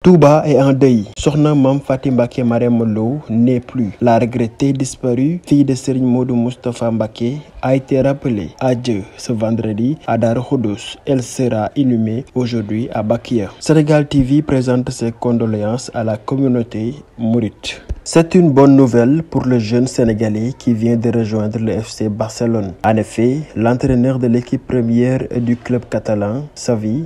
Touba est en deuil. Sokhna Mame Faty Mbacké Marème Lo n'est plus. La regrettée disparue, fille de Serigne Modou Moustapha Mbacké, a été rappelée à Dieu ce vendredi à Darou Khoudoss. Elle sera inhumée aujourd'hui à Bakia. Sénégal TV présente ses condoléances à la communauté mouride. C'est une bonne nouvelle pour le jeune Sénégalais qui vient de rejoindre le FC Barcelone. En effet, l'entraîneur de l'équipe première du club catalan, Xavi,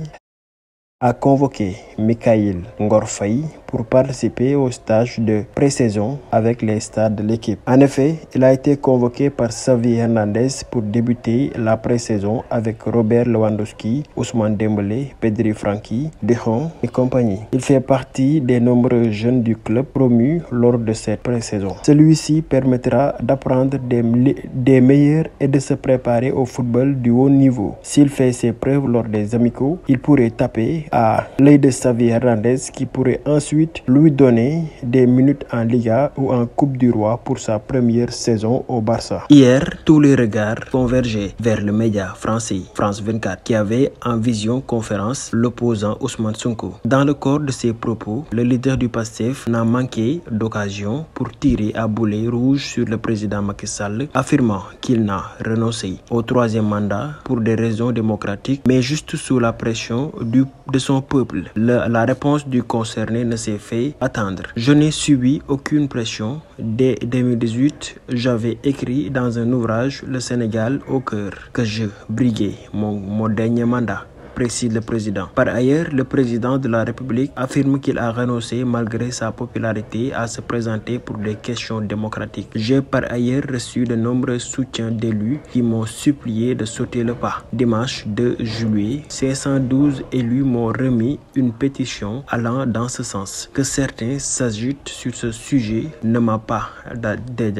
a convoqué Mikayil Ngor Faye pour participer au stage de pré-saison avec les stars de l'équipe. En effet, il a été convoqué par Xavi Hernandez pour débuter la pré-saison avec Robert Lewandowski, Ousmane Dembélé, Pedri Francky, De Jong et compagnie. Il fait partie des nombreux jeunes du club promus lors de cette pré-saison. Celui-ci permettra d'apprendre des meilleurs et de se préparer au football du haut niveau. S'il fait ses preuves lors des amicaux, il pourrait taper à l'œil de Xavi Hernandez qui pourrait ensuite lui donner des minutes en Liga ou en Coupe du Roi pour sa première saison au Barça. Hier, tous les regards convergeaient vers le média français France 24 qui avait en vision conférence l'opposant Ousmane Sonko. Dans le corps de ses propos, le leader du PASTEF n'a manqué d'occasion pour tirer à boulet rouge sur le président Macky Sall, affirmant qu'il n'a renoncé au troisième mandat pour des raisons démocratiques, mais juste sous la pression de son peuple. La réponse du concerné ne s'est fait attendre. Je n'ai subi aucune pression. Dès 2018, j'avais écrit dans un ouvrage Le Sénégal au cœur que je briguais mon dernier mandat, précise le président. Par ailleurs, le président de la République affirme qu'il a renoncé malgré sa popularité à se présenter pour des questions démocratiques. J'ai par ailleurs reçu de nombreux soutiens d'élus qui m'ont supplié de sauter le pas. Dimanche 2 juillet, 512 élus m'ont remis une pétition allant dans ce sens. Que certains s'agitent sur ce sujet ne m'a pas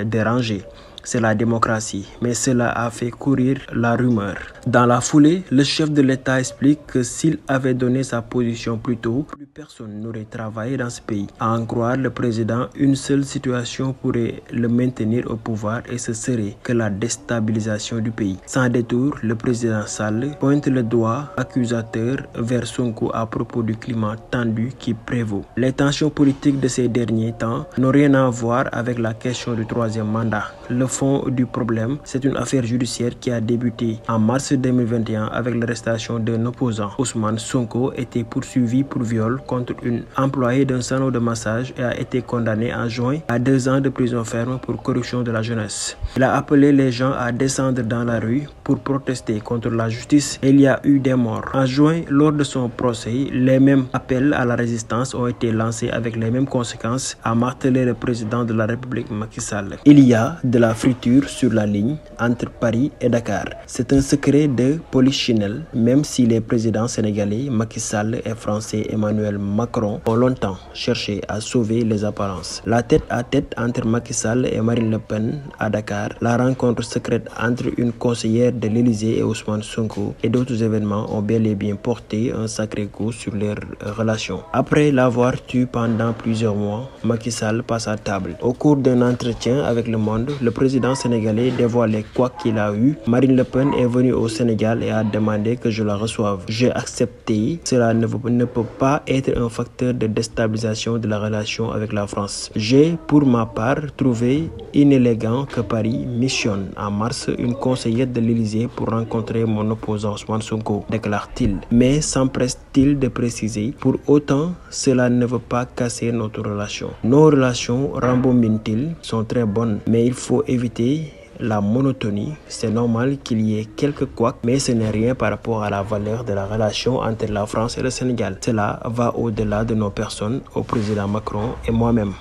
dérangé. C'est la démocratie, mais cela a fait courir la rumeur. Dans la foulée, le chef de l'État explique que s'il avait donné sa position plus tôt, plus personne n'aurait travaillé dans ce pays. À en croire le président, une seule situation pourrait le maintenir au pouvoir et ce serait que la déstabilisation du pays. Sans détour, le président Sall pointe le doigt accusateur vers Sonko à propos du climat tendu qui prévaut. Les tensions politiques de ces derniers temps n'ont rien à voir avec la question du troisième mandat. Le fond du problème, c'est une affaire judiciaire qui a débuté en mars 2021 avec l'arrestation d'un opposant. Ousmane Sonko était poursuivi pour viol contre une employée d'un salon de massage et a été condamné en juin à 2 ans de prison ferme pour corruption de la jeunesse. Il a appelé les gens à descendre dans la rue pour protester contre la justice et il y a eu des morts. En juin, lors de son procès, les mêmes appels à la résistance ont été lancés avec les mêmes conséquences, a martelé le président de la République Macky Sall. Il y a de la friture sur la ligne entre Paris et Dakar. C'est un secret de polichinelle, même si les présidents sénégalais Macky Sall et français Emmanuel Macron ont longtemps cherché à sauver les apparences. La tête à tête entre Macky Sall et Marine Le Pen à Dakar, la rencontre secrète entre une conseillère de l'Élysée et Ousmane Sonko et d'autres événements ont bel et bien porté un sacré coup sur leurs relations. Après l'avoir tué pendant plusieurs mois, Macky Sall passe à table. Au cours d'un entretien avec Le Monde, le président sénégalais dévoilait quoi qu'il a eu. Marine Le Pen est venue au Sénégal et a demandé que je la reçoive. J'ai accepté. Cela ne peut pas être un facteur de déstabilisation de la relation avec la France. J'ai, pour ma part, trouvé inélégant que Paris missionne en mars une conseillère de l'Élysée pour rencontrer mon opposant Ousmane Sonko, déclare-t-il. Mais s'empresse-t-il de préciser, pour autant, cela ne veut pas casser notre relation. Nos relations, rembobine-t-il, sont très bonnes, mais il faut éviter la monotonie. C'est normal qu'il y ait quelques couacs, mais ce n'est rien par rapport à la valeur de la relation entre la France et le Sénégal. Cela va au-delà de nos personnes, au président Macron et moi-même.